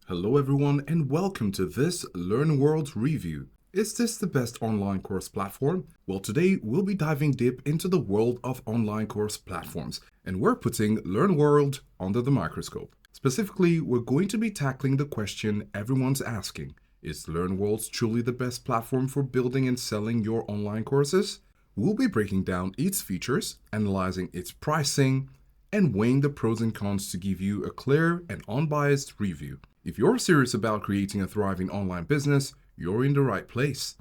Hello everyone and welcome to this LearnWorlds review. Is this the best online course platform? Well, today we'll be diving deep into the world of online course platforms, and we're putting LearnWorld under the microscope. Specifically, we're going to be tackling the question everyone's asking. Is LearnWorlds truly the best platform for building and selling your online courses? We'll be breaking down its features, analyzing its pricing, and weighing the pros and cons to give you a clear and unbiased review. If you're serious about creating a thriving online business, you're in the right place.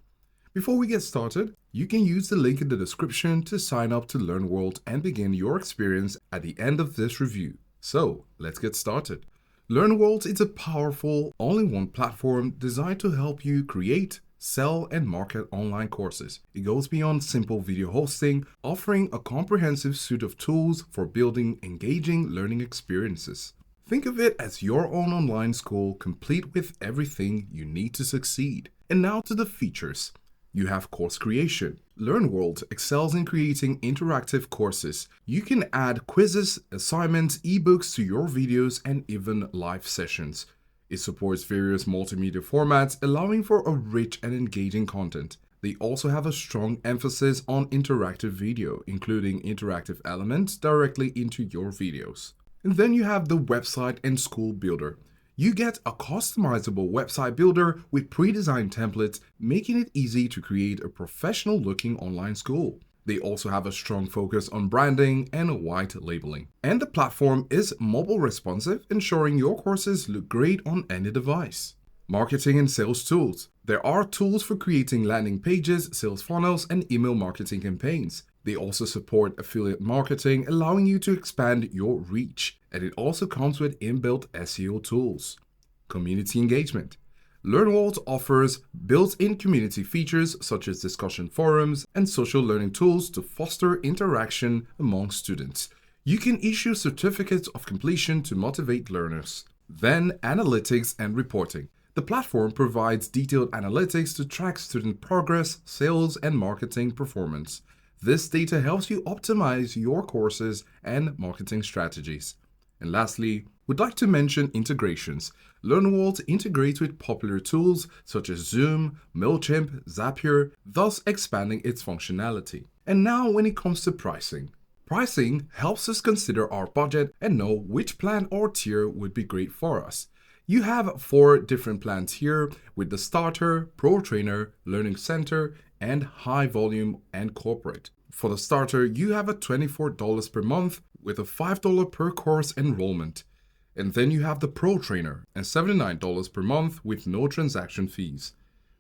Before we get started, you can use the link in the description to sign up to LearnWorld and begin your experience at the end of this review. So, let's get started. LearnWorld is a powerful, all-in-one platform designed to help you create, sell, and market online courses. It goes beyond simple video hosting, offering a comprehensive suite of tools for building engaging learning experiences. Think of it as your own online school, complete with everything you need to succeed. And now to the features. You have course creation. LearnWorld excels in creating interactive courses. You can add quizzes, assignments, ebooks to your videos, and even live sessions. It supports various multimedia formats, allowing for a rich and engaging content. They also have a strong emphasis on interactive video, including interactive elements directly into your videos. And then you have the website and school builder. You get a customizable website builder with pre-designed templates, making it easy to create a professional-looking online school. They also have a strong focus on branding and white labeling. And the platform is mobile responsive, ensuring your courses look great on any device. Marketing and sales tools. There are tools for creating landing pages, sales funnels, and email marketing campaigns. They also support affiliate marketing, allowing you to expand your reach. And it also comes with inbuilt SEO tools. Community engagement. LearnWorlds offers built-in community features such as discussion forums and social learning tools to foster interaction among students. You can issue certificates of completion to motivate learners. Then, analytics and reporting. The platform provides detailed analytics to track student progress, sales, and marketing performance. This data helps you optimize your courses and marketing strategies. And lastly, we'd like to mention integrations. LearnWorld integrates with popular tools such as Zoom, MailChimp, Zapier, thus expanding its functionality. And now when it comes to pricing. Pricing helps us consider our budget and know which plan or tier would be great for us. You have 4 different plans here with the Starter, Pro Trainer, Learning Center, and High Volume and Corporate. For the Starter, you have a $24 per month with a $5 per course enrollment. And then you have the Pro Trainer and $79 per month with no transaction fees.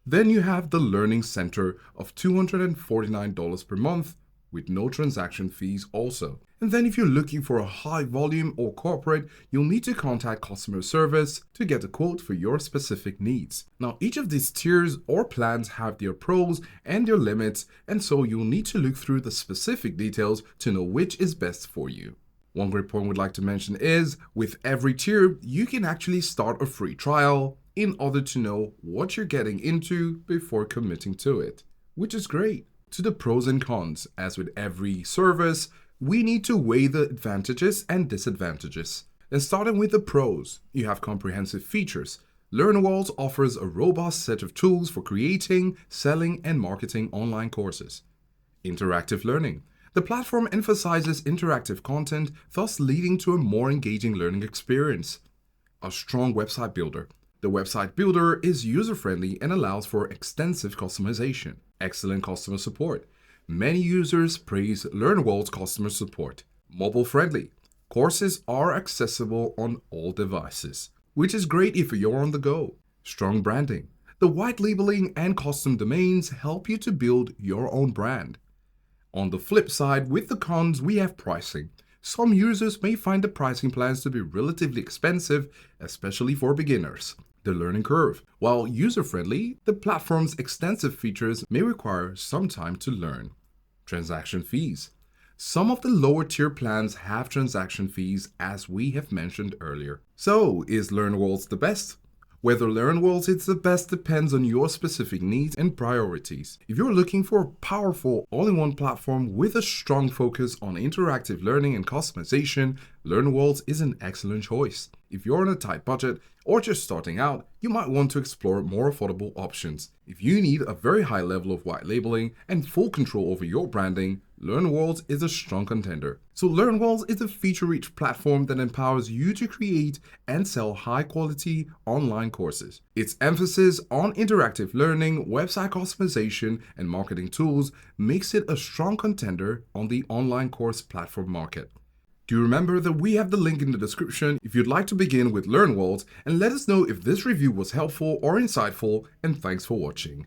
Then you have the Learning Center of $249 per month with no transaction fees also. And then if you're looking for a high volume or corporate, you'll need to contact customer service to get a quote for your specific needs. Now, each of these tiers or plans have their pros and their limits, and so you'll need to look through the specific details to know which is best for you. One great point we'd like to mention is, with every tier, you can actually start a free trial in order to know what you're getting into before committing to it, which is great. To the pros and cons, as with every service, we need to weigh the advantages and disadvantages. And starting with the pros, you have comprehensive features. LearnWorlds offers a robust set of tools for creating, selling, and marketing online courses. Interactive learning. The platform emphasizes interactive content, thus leading to a more engaging learning experience. A strong website builder. The website builder is user-friendly and allows for extensive customization. Excellent customer support. Many users praise LearnWorld's customer support. Mobile-friendly. Courses are accessible on all devices, which is great if you're on the go. Strong branding. The white labeling and custom domains help you to build your own brand. On the flip side, with the cons, we have pricing. Some users may find the pricing plans to be relatively expensive, especially for beginners. The learning curve. While user-friendly, the platform's extensive features may require some time to learn. Transaction fees. Some of the lower tier plans have transaction fees, as we have mentioned earlier. So, is LearnWorlds the best? Whether LearnWorlds is the best depends on your specific needs and priorities. If you're looking for a powerful all-in-one platform with a strong focus on interactive learning and customization, LearnWorlds is an excellent choice. If you're on a tight budget or just starting out, you might want to explore more affordable options. If you need a very high level of white labeling and full control over your branding, LearnWorlds is a strong contender. So LearnWorlds is a feature-rich platform that empowers you to create and sell high-quality online courses. Its emphasis on interactive learning, website customization, and marketing tools makes it a strong contender on the online course platform market. Do remember that we have the link in the description if you'd like to begin with LearnWorlds, and let us know if this review was helpful or insightful, and thanks for watching.